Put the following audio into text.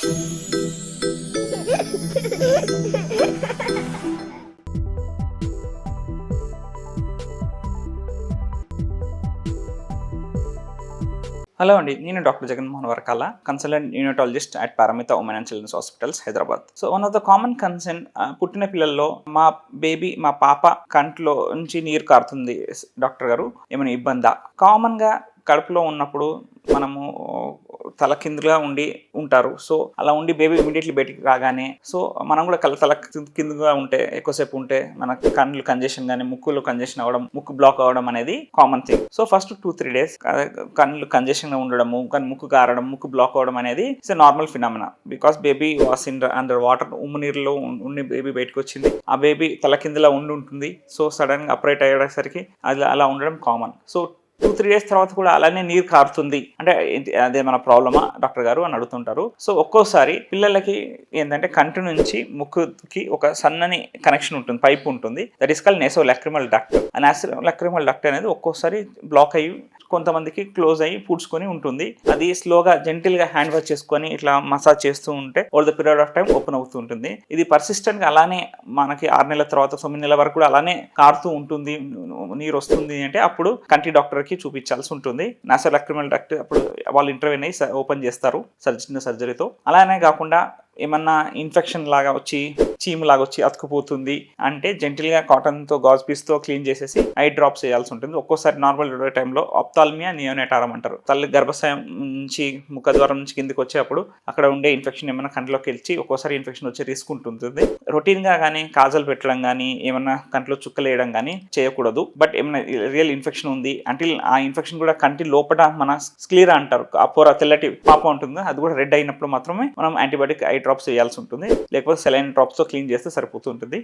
Hello అండి, నేను doctor Jaganmohan Varakala, consultant neonatologist at Paramitha women and children's hospitals, Hyderabad. So one of the common concern, పుట్టిన పిల్లల్లో మా పాప కంట్లో నుంచి నీరు కారుతుంది డాక్టర్ గారు, ఏమైనా ఇబ్బందా? కామన్గా కడుపులో ఉన్నప్పుడు మనము తల కిందుగా ఉంటారు. సో అలా ఉండి బేబీ ఇమీడియట్లీ బయటికి రాగానే, సో మనం కూడా తల కిందుగా ఉంటే, ఎక్కువసేపు ఉంటే మనకు కళ్ళు కంజెషన్ కానీ, ముక్కులో కంజెషన్ అవ్వడం, ముక్కు బ్లాక్ అవ్వడం అనేది common thing. So first 2-3 days కళ్ళు కంజెషన్ ఉండడము, కానీ ముక్కు కారడం, ముక్కు బ్లాక్ అవ్వడం అనేది it's normal phenomena. Because baby was under water, ఉమ్మునీరులో ఉండి బేబీ బయటకు వచ్చింది. ఆ బేబీ తల కిందలా ఉంటుంది. సో సడన్ గా అప్రైట్ అయ్యేసరికి అలా ఉండడం కామన్. సో 2-3 days తర్వాత కూడా అలానే నీరు కారుతుంది అంటే అదే మన ప్రాబ్లమా డాక్టర్ గారు అని అడుగుతుంటారు. సో ఒక్కోసారి పిల్లలకి ఏంటంటే కంటి నుంచి ముక్కుకి ఒక సన్నని కనెక్షన్ ఉంటుంది, పైప్ ఉంటుంది. That is called nasolacrimal duct. ఆ నేసోలాక్రిమల్ డక్ట్ అనేది ఒక్కోసారి బ్లాక్ అయ్యి, కొంతమందికి క్లోజ్ అయ్యి పూడ్చుకొని ఉంటుంది. అది స్లోగా జెంటిల్గా హ్యాండ్ వాష్ చేసుకొని ఇట్లా మసాజ్ చేస్తూ ఉంటే over the period of time open అవుతూ ఉంటుంది. ఇది పర్సిస్టెంట్గా అలానే మనకి 6 నెలల తర్వాత 9 నెలల వరకు కూడా అలానే కారుతూ ఉంటుంది, నీరు వస్తుంది అంటే అప్పుడు కంటి డాక్టర్కి చూపించాల్సి ఉంటుంది. నేసోలాక్రిమల్ డక్ట్ అప్పుడు వాళ్ళు ఇంటర్వ్యూన్ అయ్యి ఓపెన్ చేస్తారు చిన్న సర్జరీతో. అలానే కాకుండా ఏమన్నా ఇన్ఫెక్షన్ లాగా వచ్చి, చీము లాగా వచ్చి అతుకుపోతుంది అంటే జెంటిల్గా కాటన్తో గాజ్ పీస్తో క్లీన్ చేసేసి ఐ డ్రాప్స్ వేయాల్సి ఉంటుంది. ఒక్కోసారి నార్మల్ డెలివరీ టైంలో ఆప్థాల్మియా నియోనేటారం అంటారు. తల్లి గర్భాశయం నుంచి ముఖద్వారం నుంచి కిందికి వచ్చేటప్పుడు అక్కడ ఉండే ఇన్ఫెక్షన్ ఏమైనా కంటిలోకి వెళ్ళి ఒక్కోసారి ఇన్ఫెక్షన్ వచ్చే రిస్క్ ఉంటుంది. రొటీన్గా కానీ కాజల్ పెట్టడం కానీ, ఏమన్నా కంటిలో చుక్కలు వేయడం కానీ చేయకూడదు. బట్ ఏమైనా రియల్ ఇన్ఫెక్షన్ ఉంది అంటే ఆ ఇన్ఫెక్షన్ కూడా కంటి లోపల మన స్క్లీరా అంటారు, ఆ పొర తెల్లటి పాప ఉంటుంది, అది కూడా రెడ్ అయినప్పుడు మాత్రమే మనం యాంటీబయాటిక్ ఐ డ్రాప్స్ వేయాల్సి ఉంటుంది. లేకపోతే సెలైన్ డ్రాప్స్తో క్లీన్ చేస్తే సరిపోతుంటుంది.